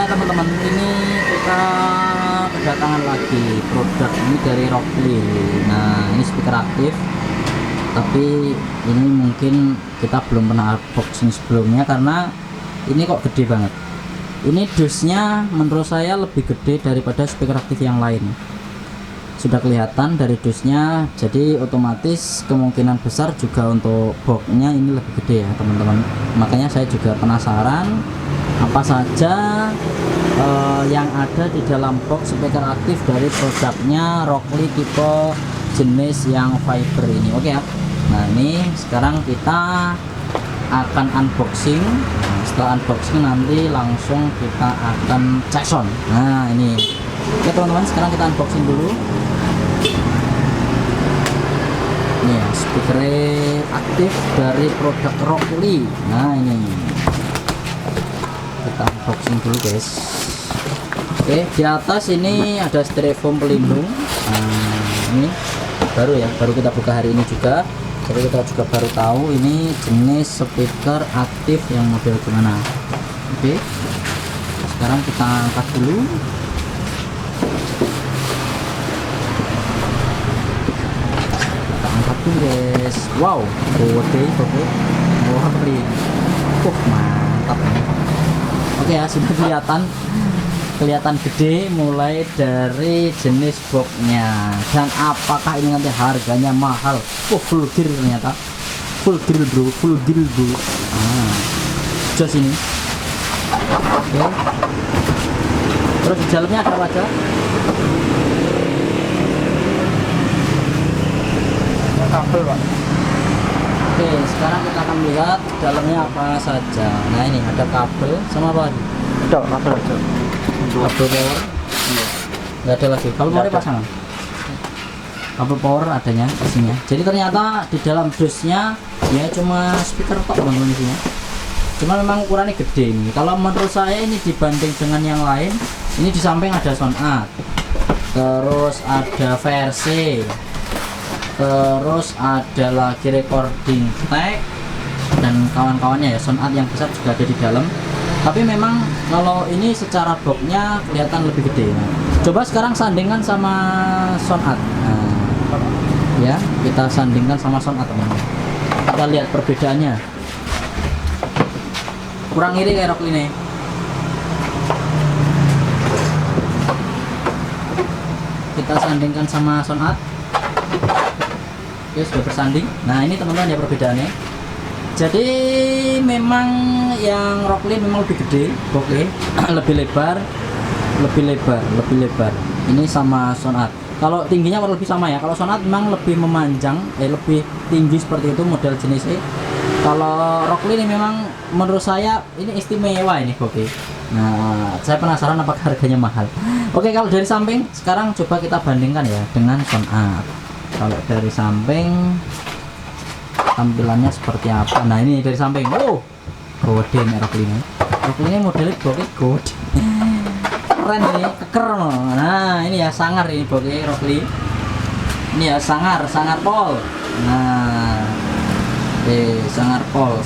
ya teman-teman, ini kita kedatangan lagi produk ini dari Rockley. Nah, ini speaker aktif, tapi ini mungkin kita belum pernah unboxing sebelumnya karena ini kok gede banget. Ini dusnya menurut saya lebih gede daripada speaker aktif yang lain. Sudah kelihatan dari dusnya, jadi otomatis kemungkinan besar juga untuk boxnya ini lebih gede ya teman-teman. Makanya saya juga penasaran apa saja yang ada di dalam box speaker aktif dari produknya Rockley tipe jenis yang fiber ini. Oke ya. Nah, ini sekarang kita akan unboxing. Nah, setelah unboxing nanti langsung kita akan cek sound. Nah, ini. Oke teman-teman, sekarang kita unboxing dulu. Ini ya, speaker aktif dari produk Rockley. Nah, ini kita unboxing dulu guys. Oke, di atas ini ada styrofoam pelindung. Nah, ini baru ya, baru kita buka hari ini juga, jadi kita juga baru tahu ini jenis speaker aktif yang model gimana. Oke, sekarang kita angkat dulu. Kita angkat dulu guys. Wow, gede oke. Rockley. Mantap. Oke ya, sudah kelihatan gede mulai dari jenis boxnya. Dan apakah ini nanti harganya mahal? Full gear ternyata. Full gear bro. Jos ini. Oke. Terus di dalamnya ada apa aja? Kabel pak. Oke, sekarang kita akan melihat dalamnya apa saja. Nah, ini ada kabel sama apa lagi? Ada kabel aja. Kabel power. Nggak ada lagi. Kabel power pasangan. Kabel power adanya isinya. Jadi ternyata di dalam dusnya ya cuma speaker tok teman-teman isinya. Cuma memang ukurannya gede ini. Kalau menurut saya ini dibanding dengan yang lain, ini di samping ada sound art. Terus ada versi. Terus ada lagi recording tag dan kawan-kawannya ya, sound art yang besar juga ada di dalam. Tapi memang kalau ini secara boxnya kelihatan lebih gede. Nah, coba sekarang sandingkan sama sound art. Nah, ya, kita sandingkan sama sound art teman-teman. Kita lihat perbedaannya. Kurang iri kayak Rockley nih. Kita sandingkan sama sound art. Oke, sudah bersanding. Nah, ini teman-teman ya perbedaannya. Jadi memang yang Rockley memang lebih gede, oke, lebih lebar. Ini sama sound art. Kalau tingginya kurang lebih sama ya. Kalau sound art memang lebih memanjang, lebih tinggi seperti itu model jenis E. Kalau Rockley ini memang menurut saya ini istimewa ini, oke. Nah, saya penasaran apakah harganya mahal. Oke, kalau dari samping sekarang coba kita bandingkan ya dengan sound art. Kalau dari samping tampilannya seperti apa? Nah, ini dari samping. Oh, gede nih Rockley ini. Rockley ini modelnya bokeh gede. Keren ini, keker. Nah, ini ya sangar ini bokeh Rockley. Ini ya sangar pol. Nah, sangar pol.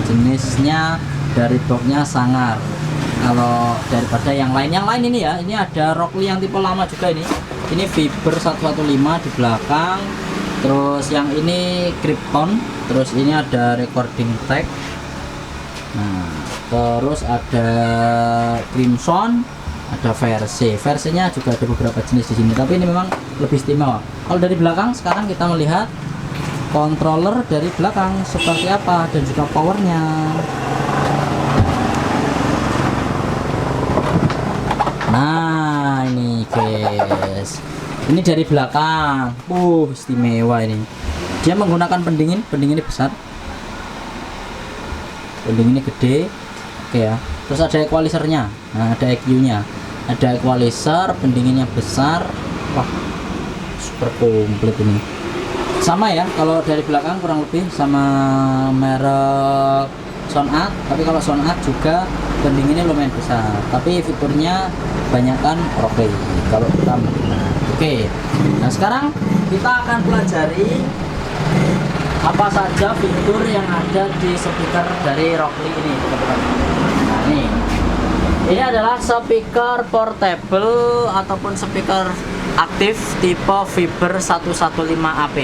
Jenisnya dari boxnya sangar. Kalau daripada yang lain ini ya, ini ada Rockley yang tipe lama juga ini. Ini fiber 115 di belakang. Terus yang ini Krypton. Terus ini ada recording tag. Nah, terus ada Crimson, ada versinya juga ada beberapa jenis di sini. Tapi ini memang lebih istimewa. Kalau dari belakang sekarang kita melihat controller dari belakang seperti apa dan juga powernya. Nah, ini guys, ini dari belakang. Istimewa ini. Dia menggunakan pendinginnya besar, pendinginnya gede. Oke ya. Terus ada equalizernya. Nah, ada EQ-nya, ada equalizer, pendinginnya besar. Wah, super komplit ini. Sama ya, kalau dari belakang kurang lebih sama merek sound art. Tapi kalau sound art juga pendinginnya lumayan besar, tapi fiturnya banyakkan Rockley kalau kita menggunakan. Oke, nah sekarang kita akan pelajari apa saja fitur yang ada di speaker dari Rockley ini teman-teman. Nah, ini Ini adalah speaker portable ataupun speaker aktif tipe Fiber 115AP.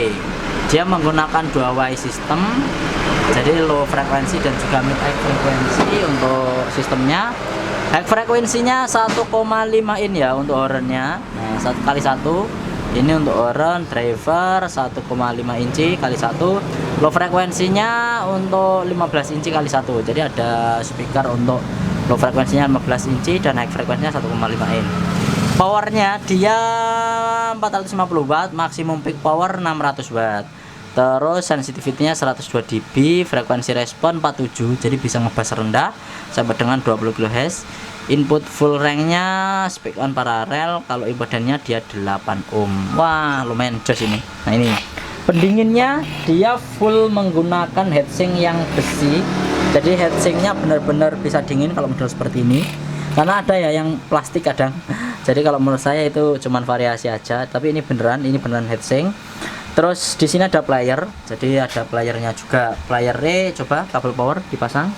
Dia menggunakan 2 way system, jadi low frekuensi dan juga mid high frekuensi untuk sistemnya. High frekuensinya 1,5 in ya untuk hornnya. Nah, 1x1. Ini untuk horn driver 1,5 inci kali 1. Low frekuensinya untuk 15 inci kali 1. Jadi ada speaker untuk low frekuensinya 15 inci dan high frekuensinya 1,5 in. Powernya dia 450 watt, maksimum peak power 600 watt. Terus sensitivity-nya 102 dB, frekuensi respon 47, jadi bisa ngebass rendah sampai dengan 20 kHz. Input full range-nya speak on paralel, kalau impedannya dia 8 ohm. Wah, lumayan jos ini. Nah, ini pendinginnya dia full menggunakan heatsink yang besi. Jadi heatsinknya benar-benar bisa dingin kalau model seperti ini. Karena ada ya yang plastik kadang. Jadi kalau menurut saya itu cuman variasi aja, tapi ini beneran heatsink. Terus di sini ada player, jadi ada playernya juga. Playernya coba kabel power dipasang.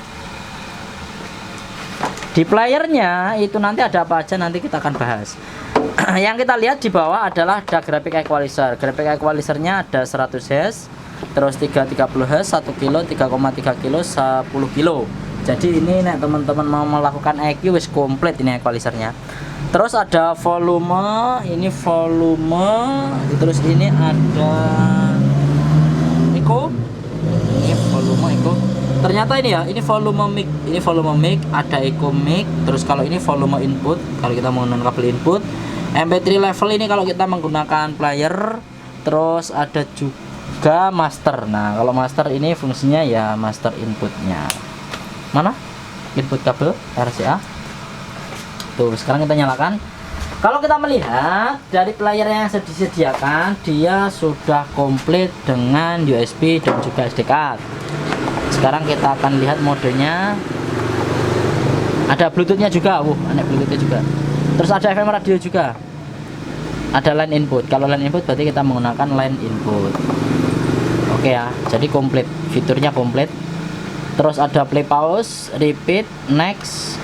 Di playernya itu nanti ada apa aja nanti kita akan bahas. Yang kita lihat di bawah adalah ada graphic equalizer. Graphic equalizernya ada 100 Hz, terus 330 Hz, 1 kilo, 3,3 kilo, 10 kilo. Jadi ini nek teman-teman mau melakukan EQ wis komplit ini equalizernya. Terus ada volume, ini volume, terus ini ada echo, ini volume echo. Ternyata ini ya, ini volume mic, ada echo mic. Terus kalau ini volume input, kalau kita menggunakan kabel input. MP3 level ini kalau kita menggunakan player. Terus ada juga master. Nah kalau master ini fungsinya ya master inputnya. Mana input kabel RCA? Tuh, sekarang kita nyalakan. Kalau kita melihat dari player yang disediakan, dia sudah komplit dengan USB dan juga SD card. Sekarang kita akan lihat modenya. Ada Bluetooth-nya juga. Ada Bluetooth-nya juga. Terus ada FM radio juga. Ada line input. Kalau line input berarti kita menggunakan line input. Oke ya, jadi komplit. Fiturnya komplit. Terus ada play, pause, repeat, next,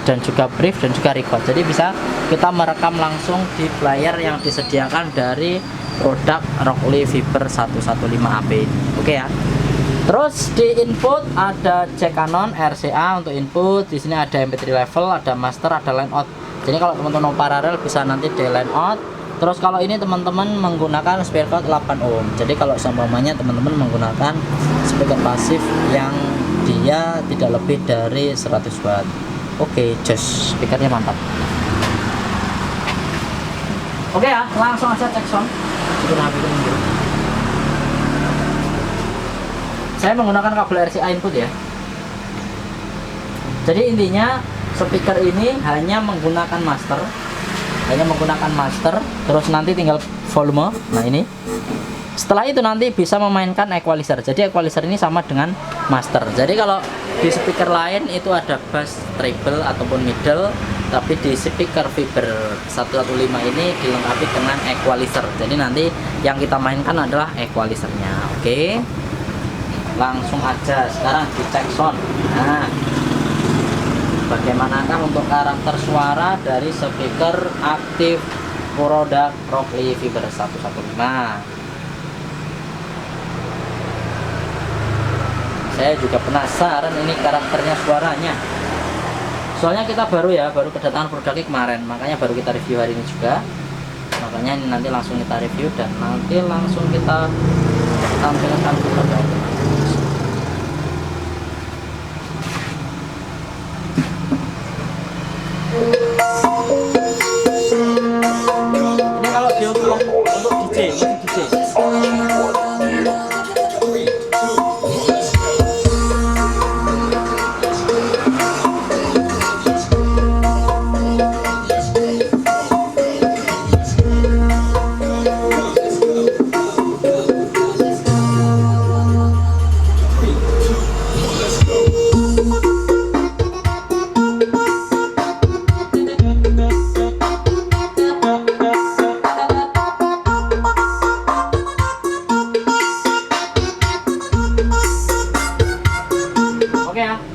dan juga brief dan juga record. Jadi bisa kita merekam langsung di player yang disediakan dari produk Rockley Fiber 115AP. Oke ya. Terus di input ada jack Canon RCA untuk input. Di sini ada MP3 level, ada master, ada line out. Jadi kalau teman-teman mau paralel bisa nanti di line out. Terus kalau ini teman-teman menggunakan speaker 8 ohm. Jadi kalau seumpamanya teman-teman menggunakan speaker pasif yang dia tidak lebih dari 100 watt. Oke, just speakernya mantap. Oke ya, langsung aja cek sound. Saya menggunakan kabel RCA input ya. Jadi intinya speaker ini hanya menggunakan master, terus nanti tinggal volume. Nah ini. Setelah itu nanti bisa memainkan equalizer. Jadi equalizer ini sama dengan master. Jadi kalau di speaker lain itu ada bass, treble ataupun middle, tapi di speaker Fiber 115 ini dilengkapi dengan equalizer. Jadi nanti yang kita mainkan adalah equalizernya. Oke. Langsung aja sekarang dicek sound. Nah, bagaimanakah untuk karakter suara dari speaker aktif produk Rockley Fiber 115? Saya juga penasaran ini karakternya suaranya. Soalnya kita baru kedatangan produknya kemarin, makanya baru kita review hari ini juga. Makanya ini nanti langsung kita review dan nanti langsung kita tampilkan kepada teman-teman. Ini kalau dia untuk DJ,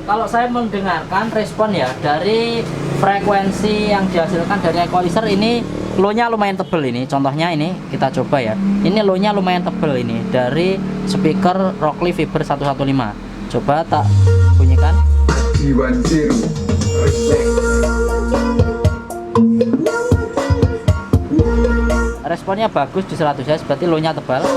kalau saya mendengarkan respon ya dari frekuensi yang dihasilkan dari equalizer ini low-nya lumayan tebel. Ini contohnya, ini kita coba ya, ini low-nya lumayan tebel ini dari speaker Rockley Fiber 115. Coba tak bunyikan. Responnya bagus di 100 Hz, berarti low-nya tebal.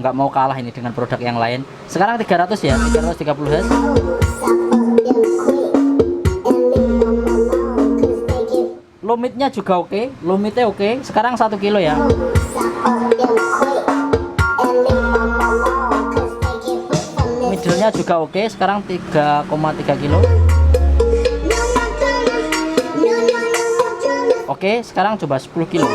Nggak mau kalah ini dengan produk yang lain. Sekarang 300 ya, 330 Hz. Low mid-nya juga oke, low mid-nya oke. Sekarang 1 kilo ya. Middle-nya juga oke, sekarang 3,3 kilo. Oke, sekarang coba 10 kilo.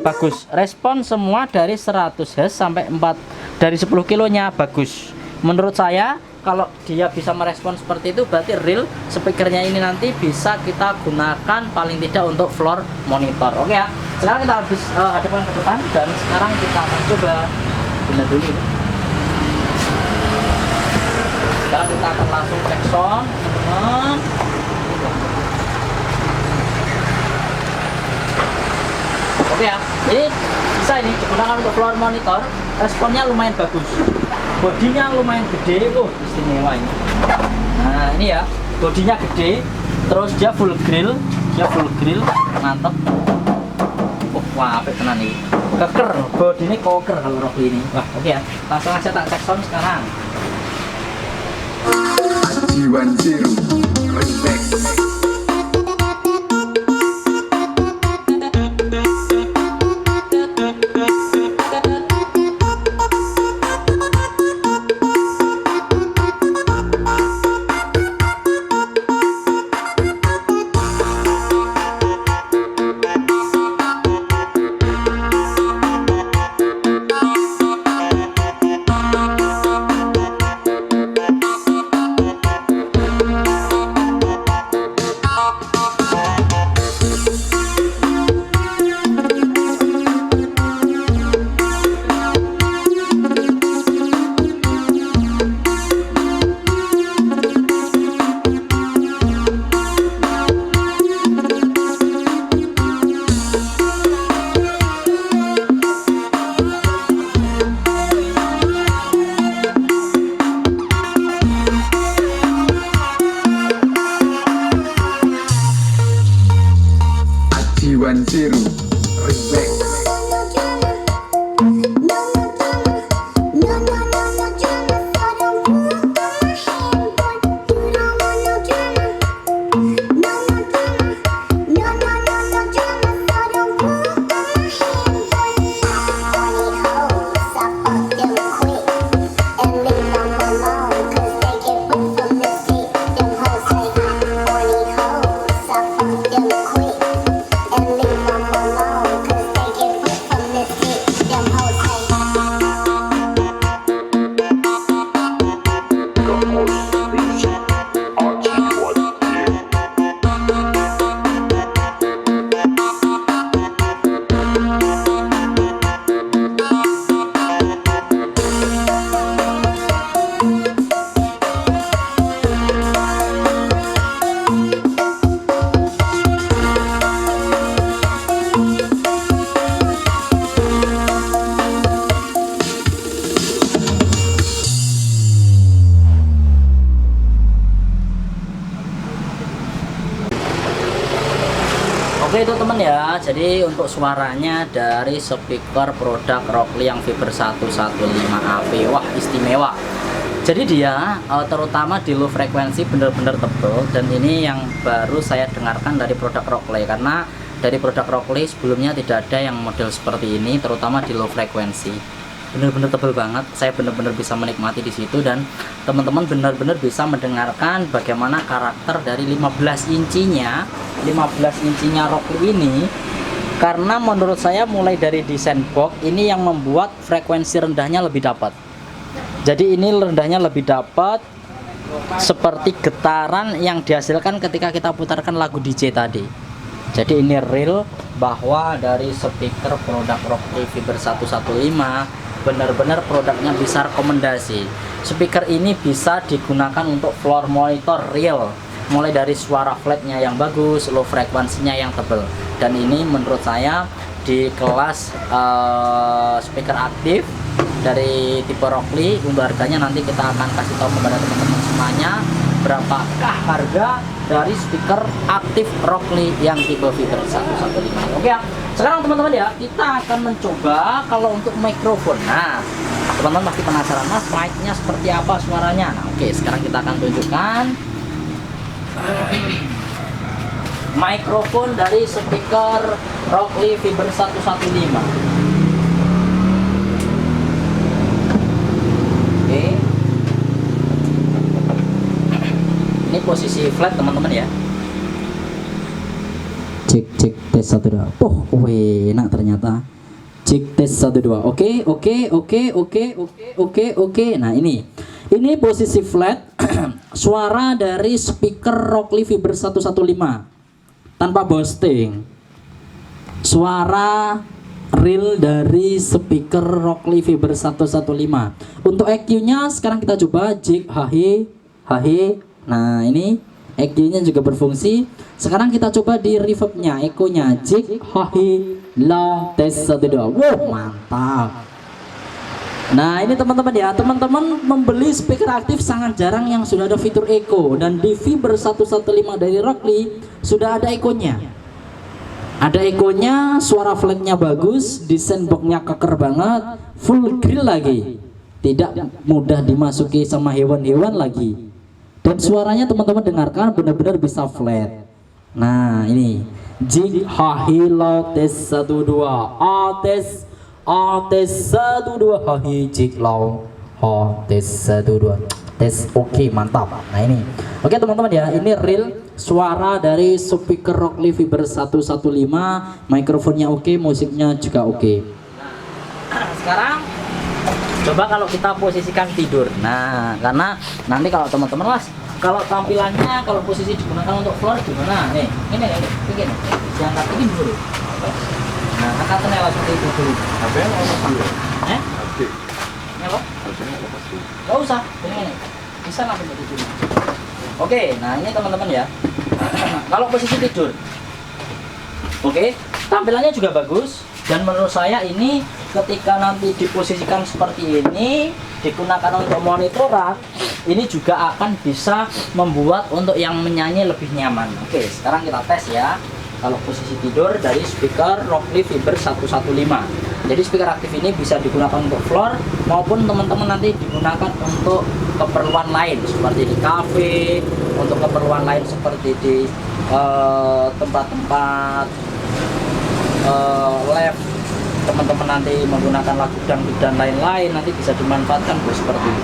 Bagus, respon semua dari 100 Hz sampai 4 dari 10 kilonya bagus. Menurut saya kalau dia bisa merespon seperti itu, berarti real speakernya ini nanti bisa kita gunakan paling tidak untuk floor monitor. Oke ya, sekarang kita habis hadapkan ke depan dan sekarang kita akan coba benar dulu. Sekarang kita akan langsung cek sound, teman-teman. Oke ya, ini bisa ini digunakan untuk floor monitor. Responnya lumayan bagus, bodinya lumayan gede, istimewa ini. Nah ini ya, bodinya gede, terus dia full grill, mantep. Wah, apik tenan ini, keker, bodinya koker kalau Rockley ini. Wah oke ya, langsung aja tak cek sound sekarang. Oke itu temen ya, jadi untuk suaranya dari speaker produk Rockley yang Fiber 115AP, wah istimewa. Jadi dia terutama di low frekuensi bener-bener tebel, dan ini yang baru saya dengarkan dari produk Rockley, karena dari produk Rockley sebelumnya tidak ada yang model seperti ini, terutama di low frekuensi. Bener-bener tebel banget, saya bener-bener bisa menikmati di situ, dan teman-teman bener-bener bisa mendengarkan bagaimana karakter dari 15 incinya Rockley ini. Karena menurut saya mulai dari desain box ini yang membuat frekuensi rendahnya lebih dapat. Jadi ini rendahnya lebih dapat, seperti getaran yang dihasilkan ketika kita putarkan lagu DJ tadi. Jadi ini real bahwa dari speaker produk Rockley Fiber 115 benar-benar produknya bisa rekomendasi. Speaker ini bisa digunakan untuk floor monitor real, mulai dari suara flatnya yang bagus, low frekuensinya yang tebal. Dan ini menurut saya di kelas speaker aktif dari tipe Rockley. Untuk harganya nanti kita akan kasih tahu kepada teman-teman semuanya berapakah harga dari speaker aktif Rockley yang tipe Fiber 115. Oke ya, sekarang teman-teman ya, kita akan mencoba kalau untuk mikrofon. Nah, teman-teman pasti penasaran, mas mic-nya seperti apa suaranya. Nah, oke, sekarang kita akan tunjukkan mikrofon dari speaker Rockley Fiber 115. Oke, ini posisi flat teman-teman ya. Cek tes 1 2. Oh, enak ternyata. Cek tes 1 2. Oke. Nah, ini posisi flat. Suara dari speaker Rockley Fiber 115 tanpa boosting. Suara real dari speaker Rockley Fiber 115. Untuk EQ-nya sekarang kita coba jack HH. Nah, ini EQ-nya juga berfungsi. Sekarang kita coba di reverb-nya, echo-nya jack HH low tes 1 2. Wow, mantap. Nah, ini teman-teman ya, teman-teman membeli speaker aktif sangat jarang yang sudah ada fitur echo, dan di Fiber 115 dari Rockley sudah ada echo-nya. Ada echo-nya, suara flatnya bagus, desain box-nya keker banget, full grill lagi. Tidak mudah dimasuki sama hewan-hewan lagi. Dan suaranya teman-teman dengarkan benar-benar bisa flat. Nah, ini jig hahi low tes 1 2 tes 1 2 hahi jig low tes 1 2 tes. Oke, mantap. Nah, ini oke teman-teman ya, ini real suara dari speaker Rockley Fiber 115. Mikrofonnya oke, musiknya juga oke. Nah, sekarang coba kalau kita posisikan tidur. Nah, karena nanti kalau teman-teman mas, kalau tampilannya kalau posisi digunakan untuk floor gimana? Nih, ini begini. Diangkat ini dulu. Nah, angkatnya langsung itu dulu. Apa yang mau pasang? Oke. Ini apa? Gak usah. Ini. Bisa langsung itu dulu. Oke, nah ini teman-teman ya. Kalau posisi tidur. Oke, tampilannya juga bagus. Dan menurut saya ini ketika nanti diposisikan seperti ini, digunakan untuk monitoran, ini juga akan bisa membuat untuk yang menyanyi lebih nyaman. Oke, sekarang kita tes ya. Kalau posisi tidur dari speaker Rockley Fiber 115. Jadi speaker aktif ini bisa digunakan untuk floor maupun teman-teman nanti digunakan untuk keperluan lain seperti di cafe, untuk keperluan lain seperti di tempat-tempat live, teman-teman nanti menggunakan lagu dangdut dan lain-lain, nanti bisa dimanfaatkan seperti ini.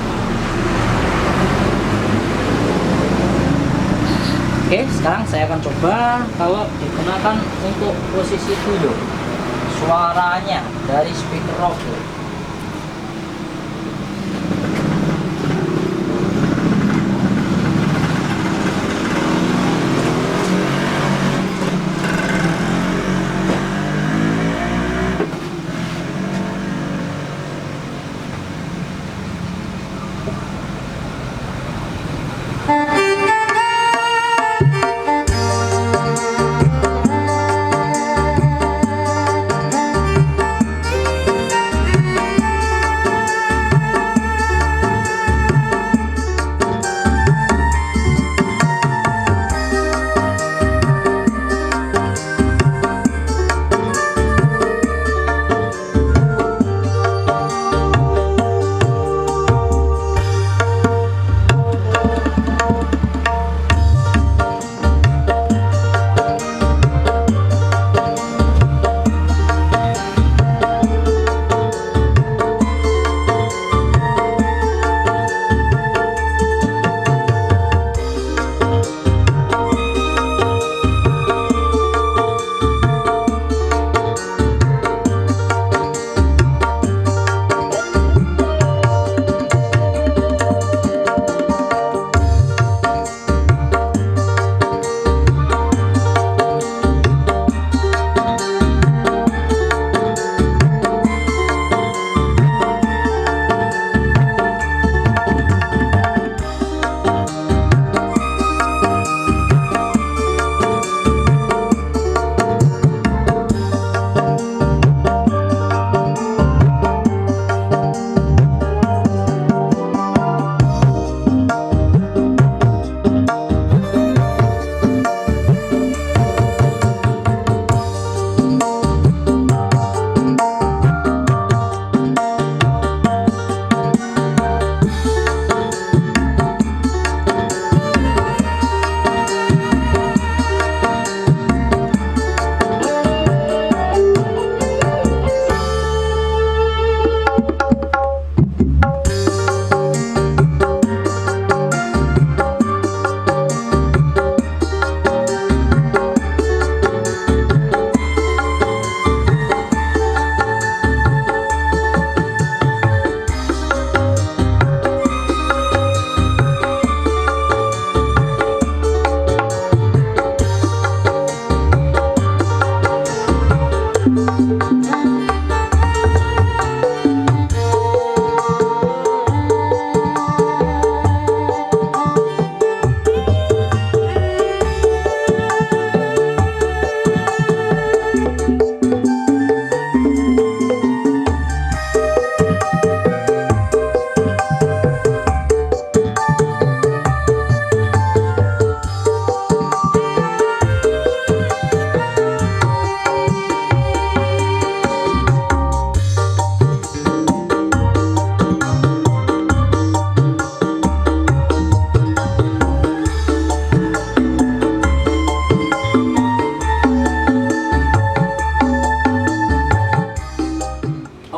Oke, sekarang saya akan coba kalau digunakan untuk posisi tidur, suaranya dari speaker Rockley.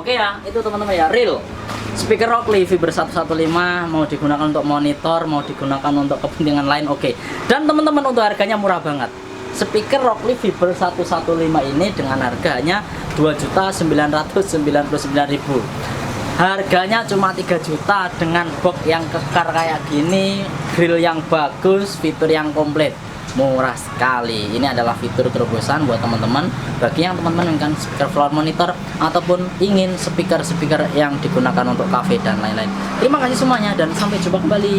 Oke ya, itu teman-teman ya, real speaker Rockley Fiber 115 mau digunakan untuk monitor, mau digunakan untuk kepentingan lain, oke. Dan teman-teman, untuk harganya murah banget. Speaker Rockley Fiber 115 ini dengan harganya 2.999.000. Harganya cuma 3 juta dengan box yang kekar kayak gini, grill yang bagus, fitur yang komplit. Murah sekali. Ini adalah fitur terobosan buat teman-teman, bagi yang teman-teman inginkan speaker floor monitor ataupun ingin speaker yang digunakan untuk cafe dan lain-lain. Terima kasih semuanya dan sampai jumpa kembali.